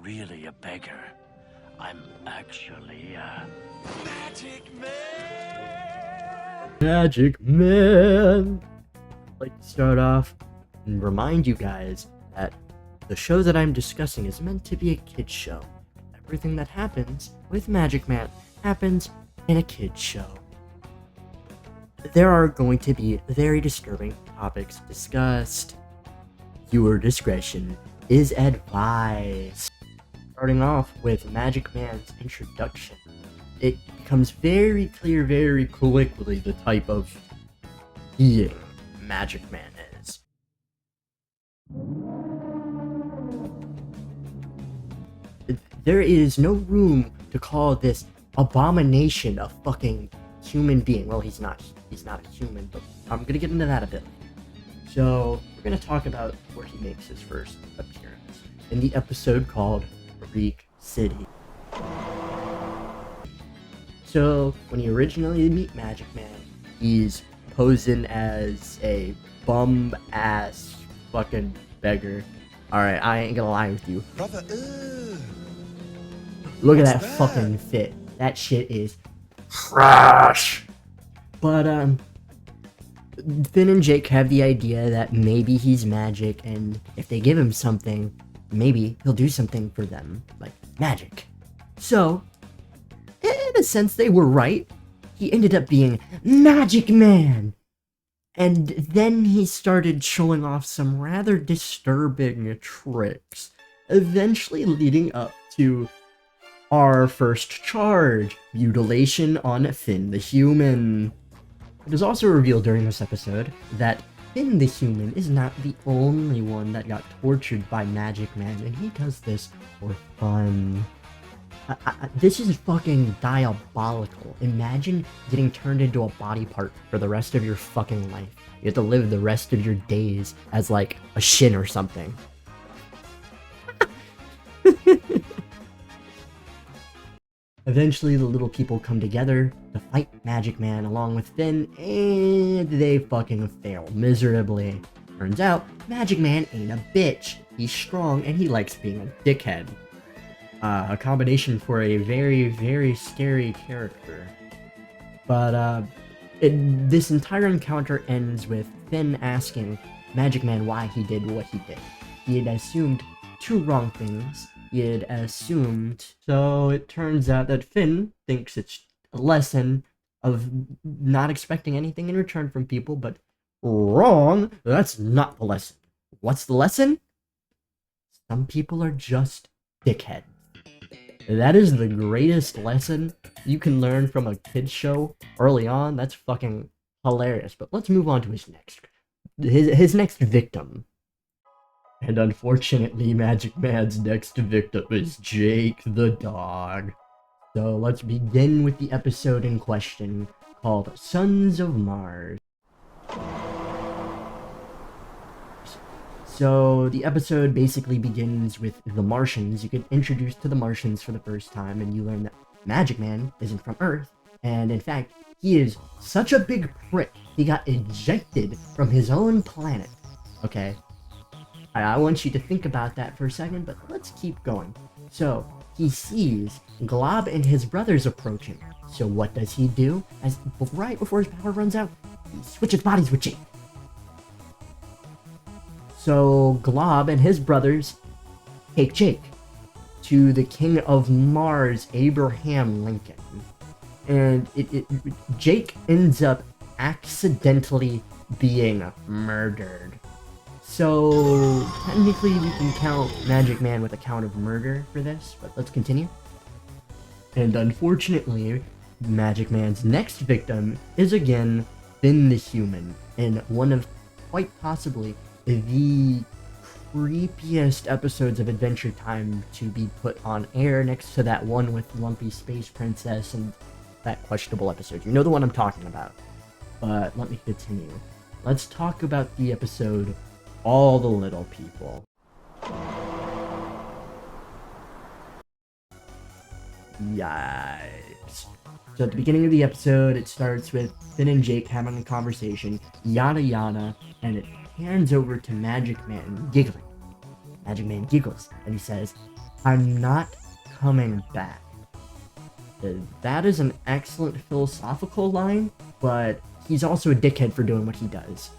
really a beggar. I'm actually a magic man. Magic Man. I'd like to start off and remind you guys that the show that I'm discussing is meant to be a kid's show. Everything that happens with Magic Man happens in a kid's show. There are going to be very disturbing topics discussed. Viewer discretion is advised. Starting off with Magic Man's introduction, it becomes very clear very quickly the type of being Magic Man is. There is no room to call this abomination a fucking human being. Well, he's not a human, but I'm gonna get into that a bit. So, we're gonna talk about where he makes his first appearance in the episode called Greek City. So, when you originally meet Magic Man, he's posing as a bum-ass fucking beggar. Alright, I ain't gonna lie with you. Brother, Look at that what's that? fucking fit. That shit is trash! But, Finn and Jake have the idea that maybe he's magic, and if they give him something, maybe he'll do something for them, like magic. So, in a sense, they were right. He ended up being Magic Man! And then he started showing off some rather disturbing tricks, eventually leading up to our first charge, mutilation on Finn the Human. It is also revealed during this episode that Finn the Human is not the only one that got tortured by Magic Man, and he does this for fun. This is fucking diabolical. Imagine getting turned into a body part for the rest of your fucking life. You have to live the rest of your days as like a shin or something. Eventually, the little people come together to fight Magic Man along with Finn, and they fucking fail miserably. Turns out, Magic Man ain't a bitch. He's strong, and he likes being a dickhead. A combination for a very, very scary character. But, this entire encounter ends with Finn asking Magic Man why he did what he did. He had assumed two wrong things. He had assumed. So it turns out that Finn thinks it's a lesson of not expecting anything in return from people, but wrong. That's not the lesson. What's the lesson? Some people are just dickheads. That is the greatest lesson you can learn from a kid's show early on. That's fucking hilarious. But let's move on to his next victim. And unfortunately, Magic Man's next victim is Jake the dog. So let's begin with the episode in question, called Sons of Mars. So the episode basically begins with the Martians. You get introduced to the Martians for the first time, and you learn that Magic Man isn't from Earth, and in fact, he is such a big prick, he got ejected from his own planet. Okay, I want you to think about that for a second, but let's keep going. So, he sees Glob and his brothers approaching. So what does he do? Right before his power runs out, he switches bodies with Jake. So, Glob and his brothers take Jake to the King of Mars, Abraham Lincoln. And Jake ends up accidentally being murdered. So, technically we can count Magic Man with a count of murder for this, but let's continue. And unfortunately, Magic Man's next victim is again Finn the Human, in one of quite possibly the creepiest episodes of Adventure Time to be put on air, next to that one with Lumpy Space Princess and that questionable episode. You know the one I'm talking about. But let me continue. Let's talk about the episode All the Little People. Yikes. So at the beginning of the episode, it starts with Finn and Jake having a conversation, yada yada, and it hands over to Magic Man giggling. Magic Man giggles and he says, "I'm not coming back." That is an excellent philosophical line, but he's also a dickhead for doing what he does.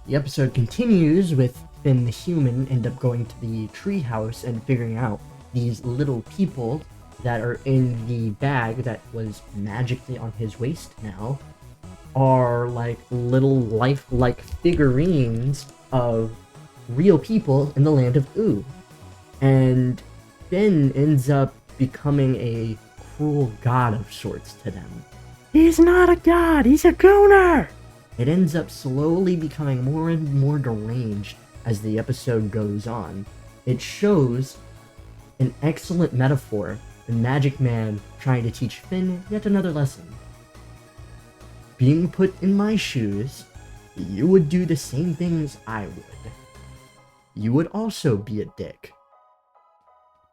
The episode continues with Finn the human end up going to the treehouse and figuring out these little people that are in the bag that was magically on his waist now are like little lifelike figurines of real people in the land of Ooh. And Finn ends up becoming a cruel god of sorts to them. He's not a god, he's a gooner! It ends up slowly becoming more and more deranged as the episode goes on. It shows an excellent metaphor in Magic Man trying to teach Finn yet another lesson. Being put in my shoes, you would do the same things I would. You would also be a dick.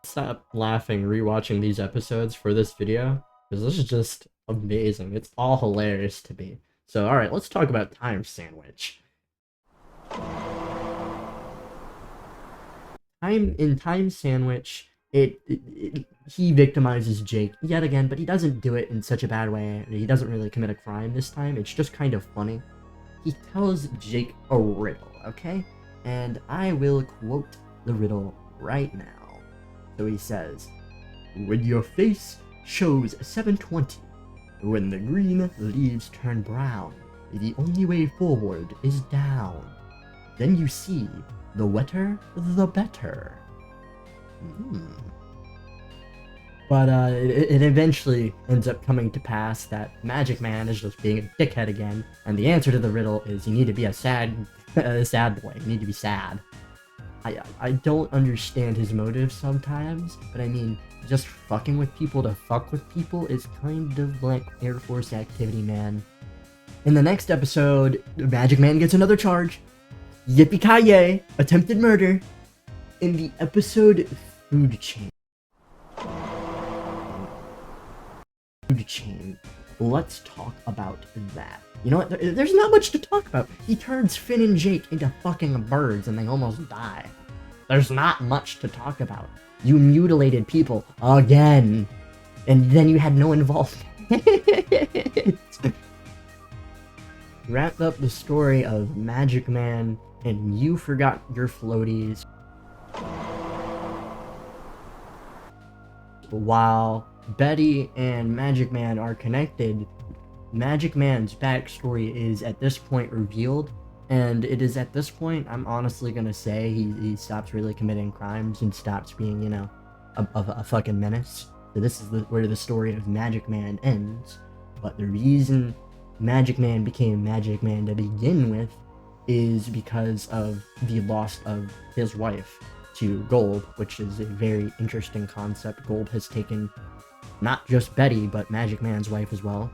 Stop laughing rewatching these episodes for this video, because this is just amazing. It's all hilarious to me. So, alright, let's talk about Time Sandwich. In Time Sandwich, he victimizes Jake yet again, but he doesn't do it in such a bad way. He doesn't really commit a crime this time. It's just kind of funny. He tells Jake a riddle, okay? And I will quote the riddle right now. So he says, "When your face shows 720, when the green leaves turn brown, the only way forward is down. Then you see, the wetter, the better." But it eventually ends up coming to pass that Magic Man is just being a dickhead again, and the answer to the riddle is you need to be a sad boy. You need to be sad. I don't understand his motives sometimes, but I mean, just fucking with people to fuck with people is kind of like Air Force activity, man. In the next episode, Magic Man gets another charge. Yippee-ki-yay! Attempted murder. In the episode Food Chain. Let's talk about that. You know what? There's not much to talk about. He turns Finn and Jake into fucking birds and they almost die. There's not much to talk about. You mutilated people again. And then you had no involvement. Wrapped up the story of Magic Man and you forgot your floaties. While Betty and Magic Man are connected, Magic Man's backstory is at this point revealed, and it is at this point I'm honestly gonna say he stops really committing crimes and stops being, you know, a fucking menace. So this is where the story of Magic Man ends. But the reason Magic Man became Magic Man to begin with is because of the loss of his wife to Gold, which is a very interesting concept. Gold has taken not just Betty, but Magic Man's wife as well.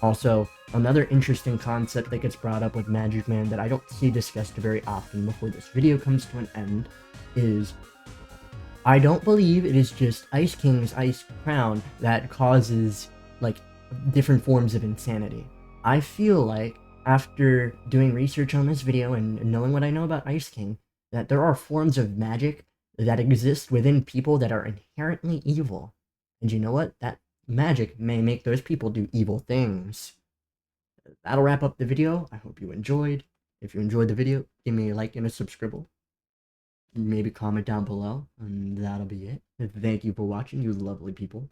Also, another interesting concept that gets brought up with Magic Man that I don't see discussed very often before this video comes to an end is I don't believe it is just Ice King's Ice Crown that causes, like, different forms of insanity. I feel like, after doing research on this video and knowing what I know about Ice King, that there are forms of magic that exist within people that are inherently evil. And you know what? That magic may make those people do evil things. That'll wrap up the video. I hope you enjoyed. If you enjoyed the video, give me a like and a subscribe. Maybe comment down below, and that'll be it. Thank you for watching, you lovely people.